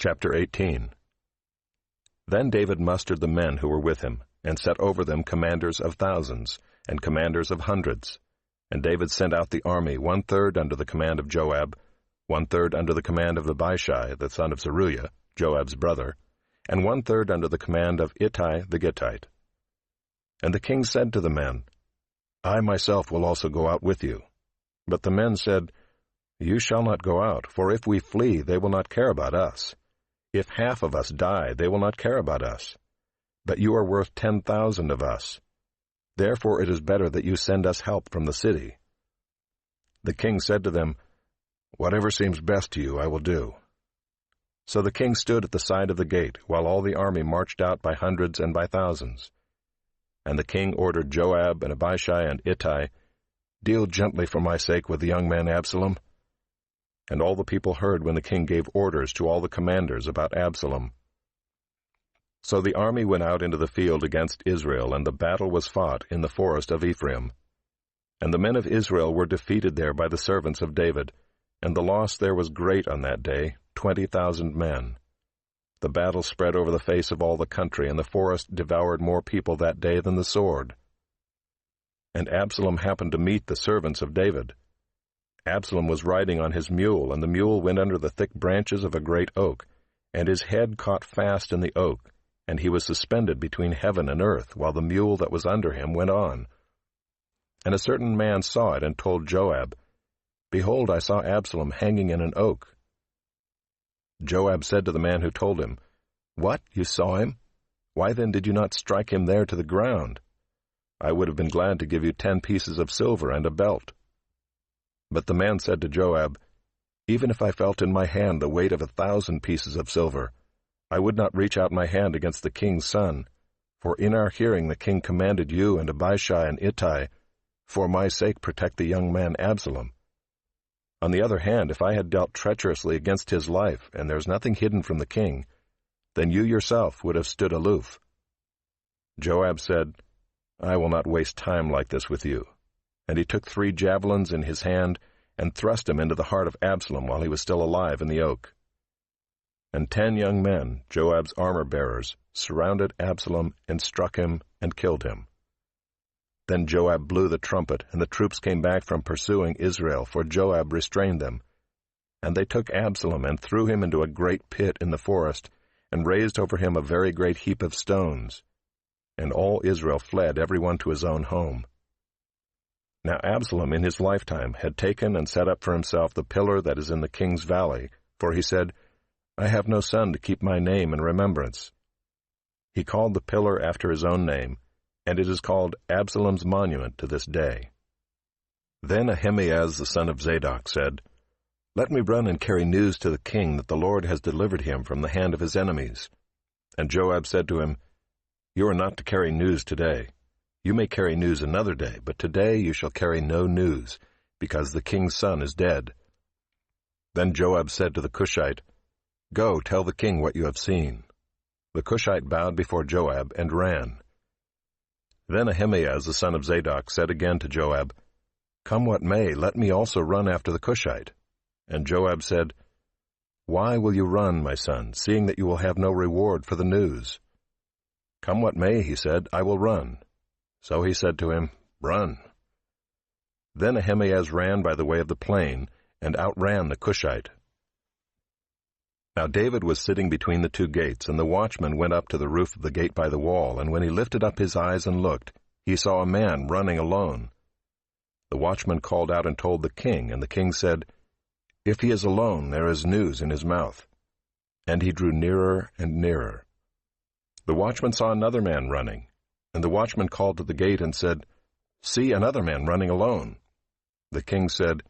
Chapter 18. Then David mustered the men who were with him, and set over them commanders of thousands, and commanders of hundreds. And David sent out the army 1/3 under the command of Joab, 1/3 under the command of Abishai the son of Zeruiah, Joab's brother, and 1/3 under the command of Ittai the Gittite. And the king said to the men, I myself will also go out with you. But the men said, You shall not go out, for if we flee, they will not care about us. If half of us die, they will not care about us. But you are worth 10,000 of us. Therefore it is better that you send us help from the city. The king said to them, Whatever seems best to you, I will do. So the king stood at the side of the gate, while all the army marched out by hundreds and by thousands. And the king ordered Joab and Abishai and Ittai, Deal gently for my sake with the young man Absalom. And all the people heard when the king gave orders to all the commanders about Absalom. So the army went out into the field against Israel, and the battle was fought in the forest of Ephraim. And the men of Israel were defeated there by the servants of David, and the loss there was great on that day, 20,000 men. The battle spread over the face of all the country, and the forest devoured more people that day than the sword. And Absalom happened to meet the servants of David. Absalom was riding on his mule, and the mule went under the thick branches of a great oak, and his head caught fast in the oak, and he was suspended between heaven and earth, while the mule that was under him went on. And a certain man saw it, and told Joab, Behold, I saw Absalom hanging in an oak. Joab said to the man who told him, What, you saw him? Why then did you not strike him there to the ground? I would have been glad to give you 10 pieces of silver and a belt. But the man said to Joab, Even if I felt in my hand the weight of 1,000 pieces of silver, I would not reach out my hand against the king's son, for in our hearing the king commanded you and Abishai and Ittai, For my sake protect the young man Absalom. On the other hand, if I had dealt treacherously against his life, and there is nothing hidden from the king, then you yourself would have stood aloof. Joab said, I will not waste time like this with you. And he took 3 javelins in his hand, and thrust him into the heart of Absalom while he was still alive in the oak. And 10 young men, Joab's armor-bearers, surrounded Absalom and struck him and killed him. Then Joab blew the trumpet, and the troops came back from pursuing Israel, for Joab restrained them. And they took Absalom and threw him into a great pit in the forest, and raised over him a very great heap of stones. And all Israel fled, every one to his own home. Now Absalom in his lifetime had taken and set up for himself the pillar that is in the king's valley, for he said, I have no son to keep my name in remembrance. He called the pillar after his own name, and it is called Absalom's monument to this day. Then Ahimaaz the son of Zadok said, Let me run and carry news to the king that the Lord has delivered him from the hand of his enemies. And Joab said to him, You are not to carry news today. You may carry news another day, but today you shall carry no news, because the king's son is dead. Then Joab said to the Cushite, Go, tell the king what you have seen. The Cushite bowed before Joab and ran. Then Ahimaaz the son of Zadok said again to Joab, Come what may, let me also run after the Cushite. And Joab said, Why will you run, my son, seeing that you will have no reward for the news? Come what may, he said, I will run. So he said to him, Run. Then Ahimaaz ran by the way of the plain, and outran the Cushite. Now David was sitting between the 2 gates, and the watchman went up to the roof of the gate by the wall, and when he lifted up his eyes and looked, he saw a man running alone. The watchman called out and told the king, and the king said, If he is alone, there is news in his mouth. And he drew nearer and nearer. The watchman saw another man running, and the watchman called to the gate and said, See, another man running alone. The king said,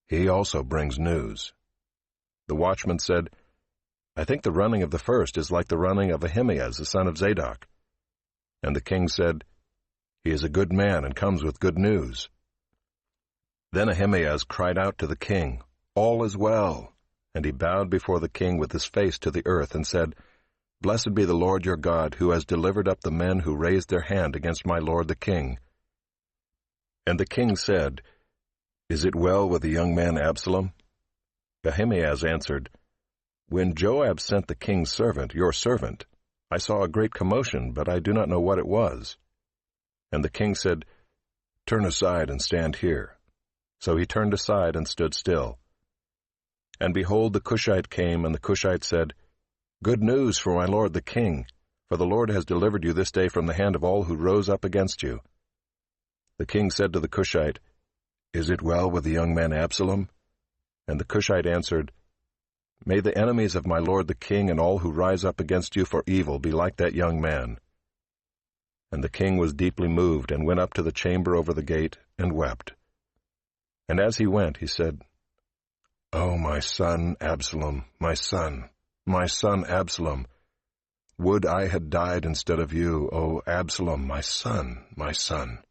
He also brings news. The watchman said, I think the running of the first is like the running of Ahimaaz the son of Zadok. And the king said, He is a good man and comes with good news. Then Ahimaaz cried out to the king, All is well. And he bowed before the king with his face to the earth and said, Blessed be the Lord your God, who has delivered up the men who raised their hand against my lord the king. And the king said, Is it well with the young man Absalom? Ahimaaz answered, When Joab sent the king's servant, your servant, I saw a great commotion, but I do not know what it was. And the king said, Turn aside and stand here. So he turned aside and stood still. And behold, the Cushite came, and the Cushite said, Good news for my lord the king, for the Lord has delivered you this day from the hand of all who rose up against you. The king said to the Cushite, Is it well with the young man Absalom? And the Cushite answered, May the enemies of my lord the king and all who rise up against you for evil be like that young man. And the king was deeply moved, and went up to the chamber over the gate, and wept. And as he went, he said, O my son Absalom, my son Absalom, would I had died instead of you, O Absalom, my son, my son.